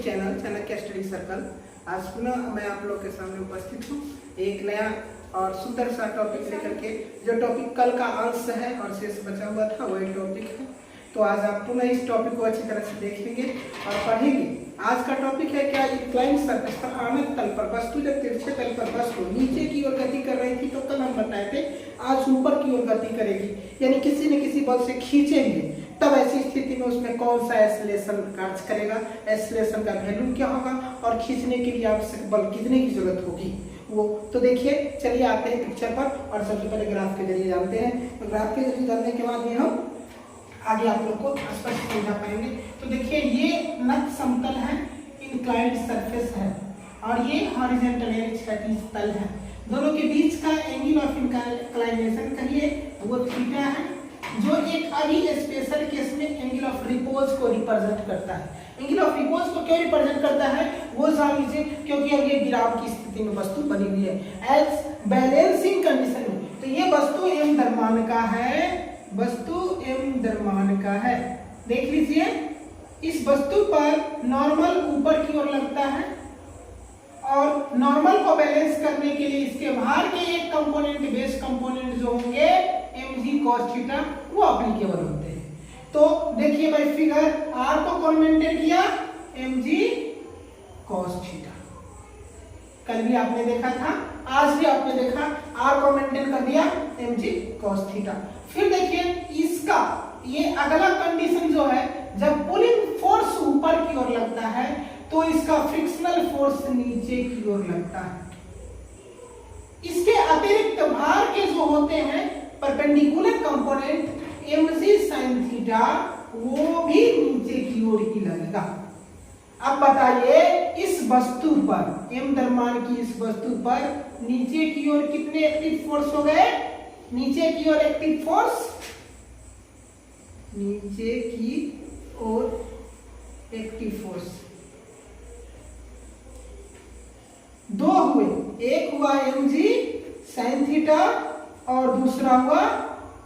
Channel Chanakya study circle. आज पुनः मैं आप लोग के सामने उपस्थित हूँ एक नया और सुंदर सा टॉपिक लेकर के। जो टॉपिक कल का अंश है और शेष बचा हुआ था वही टॉपिक है। तो आज आप पुनः इस टॉपिक को अच्छी तरह से देखेंगे और पढ़ेंगे। आज का टॉपिक है क्या, इंक्लाइंड सरफेस पर आनत तल पर वस्तु जब तिरछे तल पर वस्तु नीचे की ओर गति कर रही थी तो कल हम बताए थे आज ऊपर की ओर गति करेगी, यानी किसी न किसी बल से खींचेंगे तब ऐसी स्थिति में उसमें कौन सा एक्सेलरेशन कार्य करेगा, एक्सेलरेशन का वैल्यू क्या होगा और खींचने के लिए आवश्यक बल कितने की जरूरत होगी वो। तो देखिए चलिए आते हैं पिक्चर पर और सबसे पहले ग्राफ के जरिए जानते हैं। तो ग्राफ के जरिए जानने के बाद ये हम आगे आप लोग को स्पष्ट समझा पाएंगे। तो देखिए ये नत समतल है, इंक्लाइंड सरफेस है और ये हॉरिजॉन्टल यानी क्षैतिज तल है। दोनों के बीच का एंगल ऑफ इंक्लाइनेशन करिए वो थीटा है, जो एक अभी स्पेशल केस में एंगल ऑफ रिपोज को रिप्रेजेंट करता है। एंगल ऑफ रिपोज को क्यों रिप्रेजेंट करता है वो जान लीजिए, क्योंकि अब ये गिराव की स्थिति में वस्तु बनी हुई है एज बैलेंसिंग कंडीशन में। तो ये वस्तु एम द्रव्यमान का है, वस्तु एम द्रव्यमान का है। देख लीजिए इस वस्तु पर नॉर्मल ऊपर की ओर लगता है और नॉर्मल को बैलेंस करने के लिए इसके बाहर के एक कंपोनेंट बेस कंपोनेंट जो होंगे mg cos थीटा वो एप्लीकेबल होते हैं। तो देखिए भाई फिगर r को कौन मेंटेन किया, mg cos थीटा। कल भी आपने देखा था, आज भी आपने देखा, r को मेंटेन कर दिया mg cos थीटा। फिर देखिए इसका ये अगला कंडीशन जो है, जब पुलिंग फोर्स ऊपर की ओर लगता है तो इसका फ्रिक्शनल फोर्स नीचे की ओर लगता है। इसके अतिरिक्त भार के जो होते हैं perpendicular component mg sin theta वो भी नीचे की ओर ही लगेगा। अब बताइए इस वस्तु पर m द्रव्यमान की इस वस्तु पर नीचे की ओर कितने एक्टिव फोर्स हो गए, नीचे की ओर एक्टिव फोर्स, नीचे की ओर एक्टिव फोर्स दो हुए, एक हुआ mg sin थीटा और दूसरा हुआ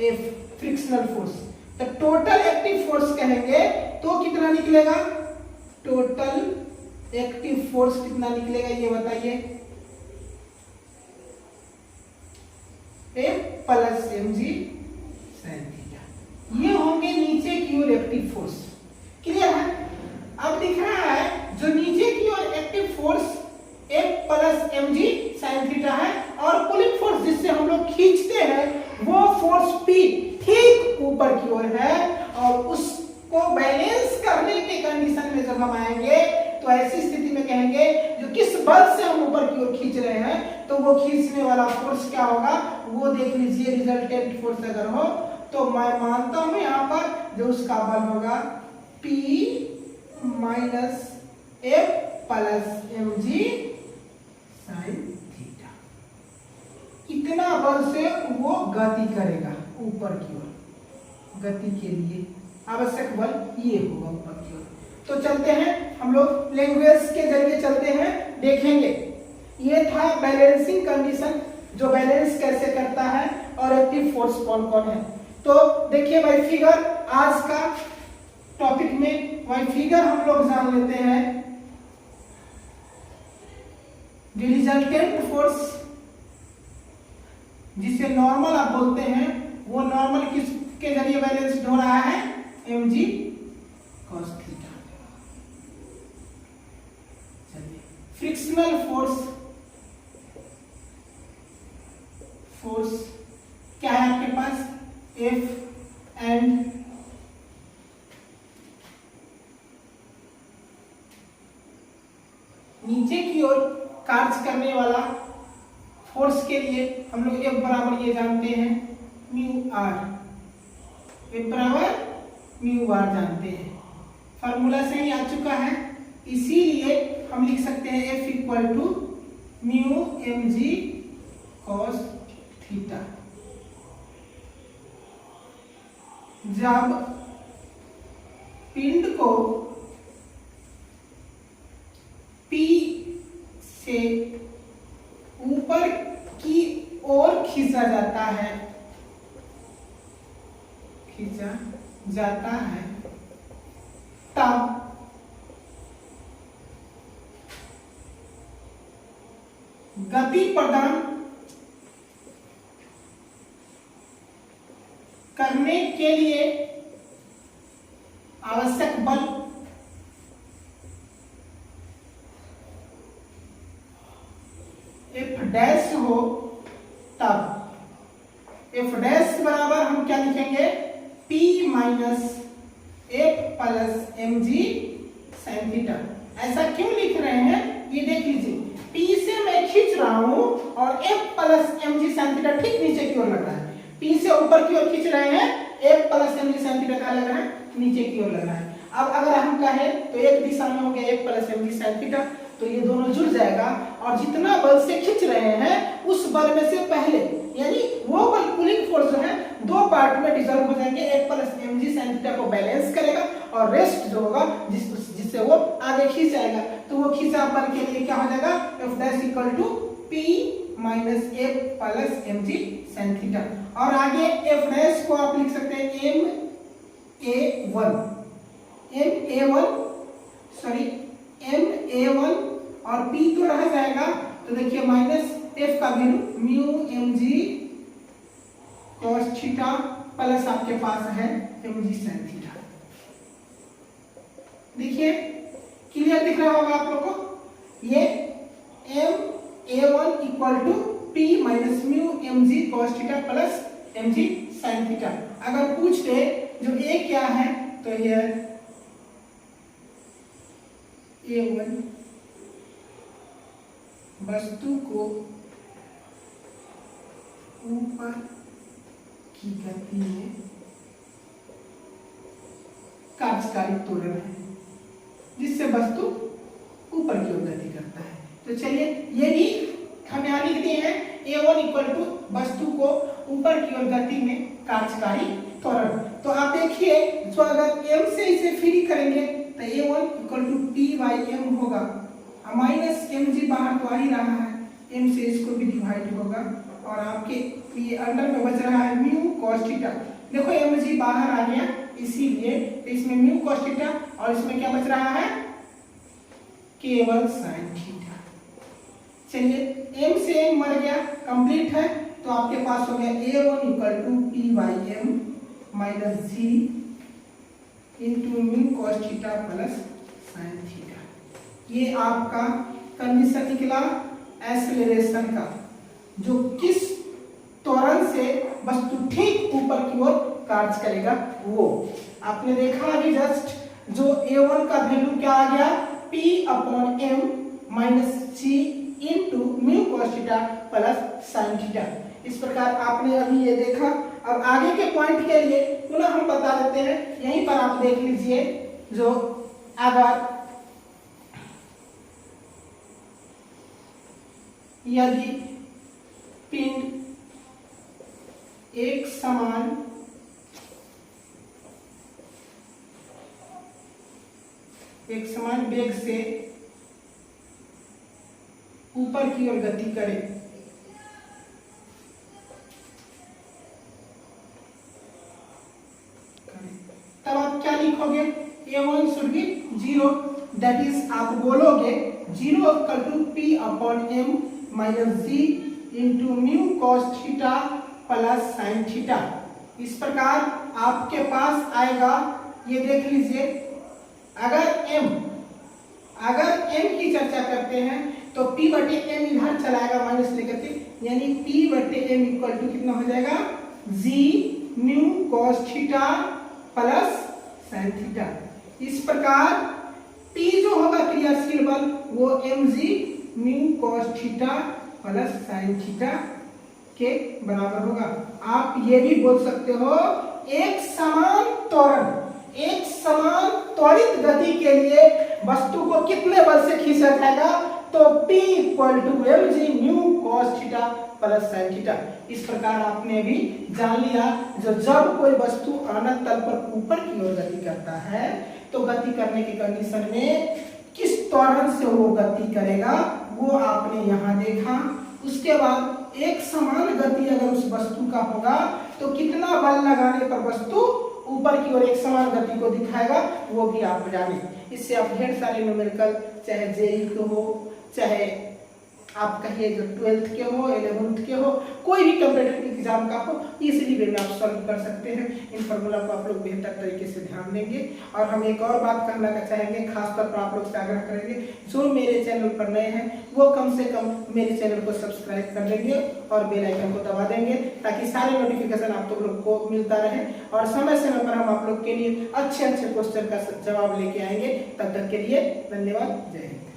F फ्रिक्शनल फोर्स। तो टोटल एक्टिव फोर्स कहेंगे तो कितना निकलेगा, टोटल एक्टिव फोर्स कितना निकलेगा ये बताइए, F plus mg sin theta. ये होंगे नीचे की ओर एक्टिव फोर्स। क्लियर है? अब दिख रहा है जो नीचे की ओर active force F plus mg sin theta है और पुलिंग फोर्स जिससे हम लोग खींचते हैं वो फोर्स P ठीक ऊपर की ओर है। और उसको बैलेंस करने के कंडीशन में जब हम आएंगे तो ऐसी स्थिति में कहेंगे जो किस बल से हम ऊपर की ओर खींच रहे हैं तो वो खींचने वाला फोर्स क्या होगा वो देख लीजिए। रिजल्टेंट फोर्स अगर हो तो मैं मानता हूं यहाँ पर जो उसका बल होगा P minus F plus mg sin theta. इतना बल से वो गति करेगा ऊपर की ओर, गति के लिए आवश्यक बल ये होगा ऊपर की ओर। तो चलते हैं हम लोग लैंग्वेज के जरिए चलते हैं, देखेंगे। ये था बैलेंसिंग कंडीशन, जो बैलेंस कैसे करता है और एक्टिव फोर्स कौन कौन है। तो देखिए भाई फिगर आज का टॉपिक में भाई फिगर हम लोग जान लेते हैं। रिजल्टेंट फोर्स जिसे नॉर्मल आप बोलते हैं वो नॉर्मल किसके जरिए बैलेंस्ड हो रहा है, mg cos थीटा। चलिए फ्रिक्शनल फोर्स क्या है आपके पास, F एंड नीचे की ओर कार्य करने वाला फोर्स के लिए हम लोग F बराबर ये जानते हैं म्यू आर, F बराबर म्यू आर जानते हैं, फार्मूला से ही आ चुका है। इसीलिए हम लिख सकते हैं F equal to mu mg cos theta. जब पिंड को P से ऊपर की ओर खींचा जाता है, तब गति प्रदान करने के लिए आवश्यक बल F डैश हो तब F डैश बराबर हम क्या लिखेंगे, P minus F plus mg sin theta. ऐसा क्यों लिख रहे हैं ये देख लीजिए, P से मैं खींच रहा हूं और F plus mg sin theta ठीक नीचे की ओर लग रहा है। P से ऊपर की ओर खींच रहे हैं, F plus mg sin theta कहाँ लग रहा है, नीचे की ओर लग रहा है। अब अगर हम कहें तो एक दिशा में हो गया F plus mg sin theta, तो ये दोनों जुड़ जाएगा और जितना बल से खींच रहे हैं उस बल में से पहले यानी वो बल पुलिंग फोर्स जो है दो पार्ट में डिसॉल्व हो जाएंगे, F plus mg sin theta को बैलेंस करेगा और रेस्ट जो होगा जिससे वो आगे खींच आएगा, तो वो खींचा बल के लिए क्या हो जाएगा, F dash equal to P minus F plus mg sin theta. और आगे F डैश को आप लिख सकते हैं ma1 और P तो रह जाएगा, तो देखिए माइनस F का value mu mg cos theta plus आपके पास है mg sin थीटा। देखिए क्लियर दिख रहा होगा आप लोगों को, ये ma1 equal to P minus mu mg cos theta plus mg sin theta. अगर पूछ ले जो A क्या है तो ये A1 वस्तु को ऊपर की गति में कार्यकारी त्वरण है, जिससे वस्तु ऊपर की ओर गति करता है। तो चलिए ये भी हम यहाँ लिख दिए हैं, A1 इक्वल टू वस्तु को ऊपर की ओर गति में कार्यकारी त्वरण। तो आप देखिए जो अगर m से इसे फ्री करेंगे तो A1 equal to P by m होगा, माइनस mg बाहर तो आ ही रहा है, m से इसको भी डिवाइड होगा और आपके ये अंडर में बच रहा है म्यू cos थीटा। देखो mg बाहर आ गया इसीलिए तो इसमें म्यू cos थीटा और इसमें क्या बच रहा है, केवल sin थीटा। चलिए m से m मर गया, कंप्लीट है, तो आपके पास हो गया A1 equal to P by m minus g into mu cos theta plus sin theta. ये आपका कंडीशन निकला एक्सेलरेशन का, जो किस त्वरण से वस्तु ठीक ऊपर की ओर कार्य करेगा वो आपने देखा अभी जस्ट, जो A1 का वैल्यू क्या आ गया, P upon m minus g into mu cos theta plus sin theta. इस प्रकार आपने अभी ये देखा। अब आगे के पॉइंट के लिए पुनः हम बता देते हैं, यहीं पर आप देख लीजिए, जो अगर यदि पिंड एक समान वेग से ऊपर की ओर गति करे तब आप क्या लिखोगे, A1 should be 0, that is आप बोलोगे 0 equal to P upon m minus g into mu cos theta plus sin theta. इस प्रकार आपके पास आएगा, ये देख लीजिए, अगर m की चर्चा करते हैं तो P बटे m इधर चलाएगा माइनस लेकर के, यानी P बटे m इक्वल टू कितना हो जाएगा, g mu cos theta plus sin theta. इस प्रकार P जो होगा क्रियाशील बल वो mg mu cos theta plus sin theta के बराबर होगा। आप ये भी बोल सकते हो एक समान त्वरित गति के लिए वस्तु को कितने बल से खींचा जाएगा, तो P equal to mg mu cos theta plus sin theta. इस प्रकार आपने भी जान लिया, जब कोई वस्तु अनंत तल पर ऊपर की ओर गति करता है तो गति करने की कंडीशन में किस त्वरण से वो गति करेगा वो आपने यहाँ देखा। उसके बाद एक समान गति अगर उस वस्तु का होगा तो कितना बल लगाने पर वस्तु ऊपर की ओर एक समान गति को दिखाएगा वो भी आप जाने। इससे आप ढेर सारे न्यूमेरिकल, चाहे जेई को हो, चाहे आप कहिए जो 12th के हो, 11th के हो, कोई भी कॉम्पिटिटिव एग्जाम का हो, इजीली वे में आप सॉल्व कर सकते हैं। इन फार्मूला को आप लोग बेहतर तरीके से ध्यान देंगे। और हम एक और बात करना चाहेंगे, खासतौर पर आप लोग से आग्रह करेंगे जो मेरे चैनल पर नए हैं वो कम से कम मेरे चैनल को सब्सक्राइब कर लेंगे और बेल आइकन को दबा देंगे, ताकि सारे नोटिफिकेशन आप लोग को मिलता रहे और समय समय पर हम आप लोग के लिए अच्छे अच्छे क्वेश्चन का जवाब लेके आएंगे। तब तक के लिए धन्यवाद। जय हिंद।